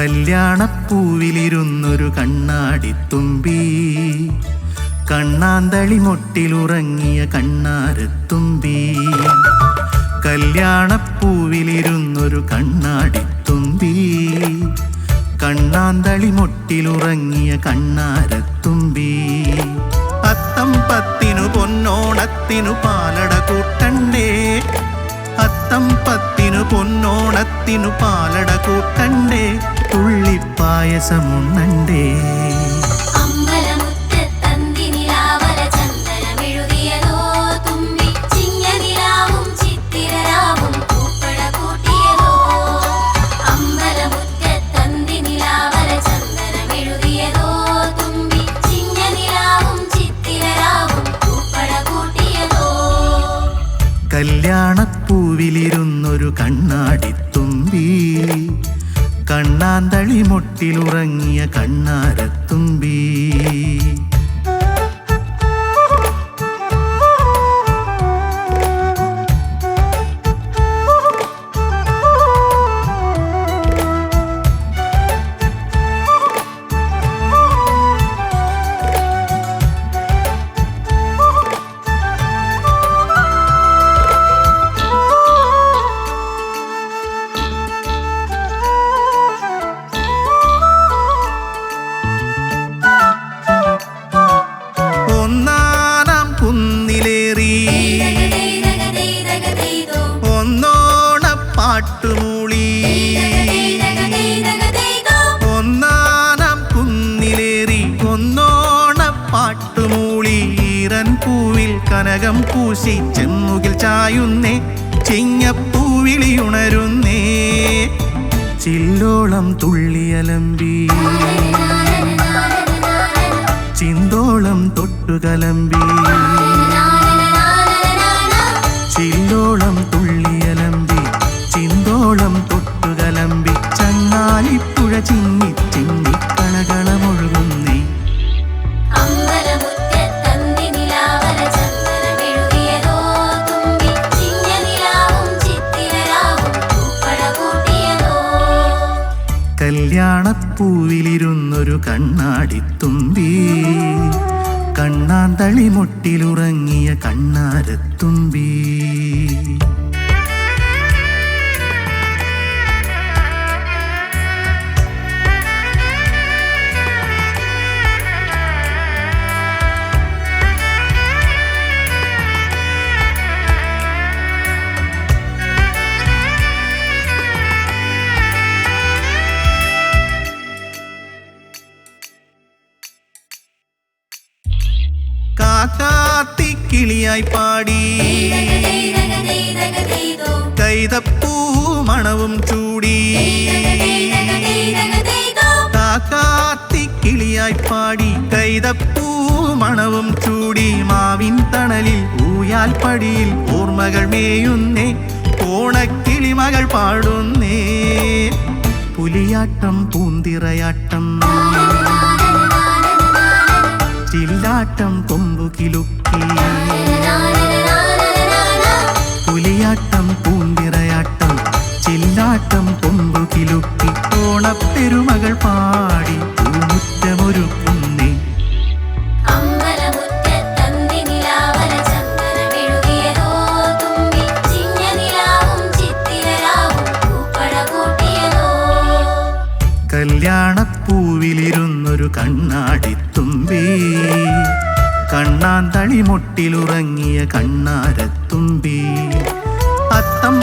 കല്യാണപ്പൂവിലിരുന്നൊരു കണ്ണാടിത്തുമ്പി, കണ്ണാന്തളി മൊട്ടിലുറങ്ങിയ കണ്ണാരത്തുമ്പി. കല്യാണപ്പൂവിലിരുന്നൊരു കണ്ണാടിത്തുമ്പി, കണ്ണാന്തളി മൊട്ടിലുറങ്ങിയ കണ്ണാരത്തുമ്പി. അത്തം പത്തിനു പൊന്നോണത്തിനു പാലട കൂട്ടണ്ടേ, അത്തം പത്തിനു പൊന്നോണത്തിനു പാലട കൂട്ടണ്ടേ, തുള്ളിപ്പായസമുണ്ണണ്ടേ. കല്യാണപ്പൂവിലിരുന്നൊരു കണ്ണാടിത്തുമ്പി, കണ്ണാന്തളി മൊട്ടിലുറങ്ങിയ കണ്ണാരത്തുമ്പി. ഒന്നോണപ്പാട്ടുമൂളി, ഒന്നാനാം കുന്നിലേറി ഒന്നോണപ്പാട്ടുമൂളി. ഈറൻ പൂവിൽ കനകം പൂശി ചെമ്മുകിൽ ചായുന്നേ, ചിങ്ങപ്പൂവിളിയുണരുന്നേ. ചില്ലോളം തുള്ളിയലമ്പി, ചിന്തോളം തൊട്ടുകലമ്പി. ചില്ലോളം തുള്ളിയലമ്പി, ചിന്തോളം തൊട്ടുകലമ്പി. ചങ്ങാലിപ്പുഴ ചിന്നി ചിന്നി കളകളമൊഴുകുന്നേ. കല്യാണപ്പൂവിലിരുന്നൊരു കണ്ണാടിത്തുമ്പി, കണ്ണാന്തളി മൊട്ടിലുറങ്ങിയ കണ്ണാരത്തുമ്പി. കാക്കാത്തിക്കിളിയായി പാടി കൈതപ്പൂ മണവും ചൂടി. കാക്കാത്തിക്കിളിയായി പാടി കൈതപ്പൂ മണവും ചൂടി. മാവിൻ തണലിൽ ഊയാൽ പടിയിൽ ഓർമ്മകൾ മേയുന്നേ, ഓണക്കിളിമകൾ പാടുന്നേ. പുലിയാട്ടം പൂന്തിറയാട്ടം ചില്ലാട്ടം കൊമ്പുകിലുക്കി. പുലിയാട്ടം പൂന്തിറയാട്ടം ചില്ലാട്ടം കൊമ്പുകിലുക്കി. ഓണപ്പെരുമകൾ പാടി പൂമുറ്റമൊരുക്കുന്നേ. കല്യാണപ്പൂവിലിരുന്നൊരു കണ്ണാടിത്തുമ്പി, കണ്ണാന്തളി മൊട്ടിലുറങ്ങിയ കണ്ണാരത്തുമ്പി. അത്തം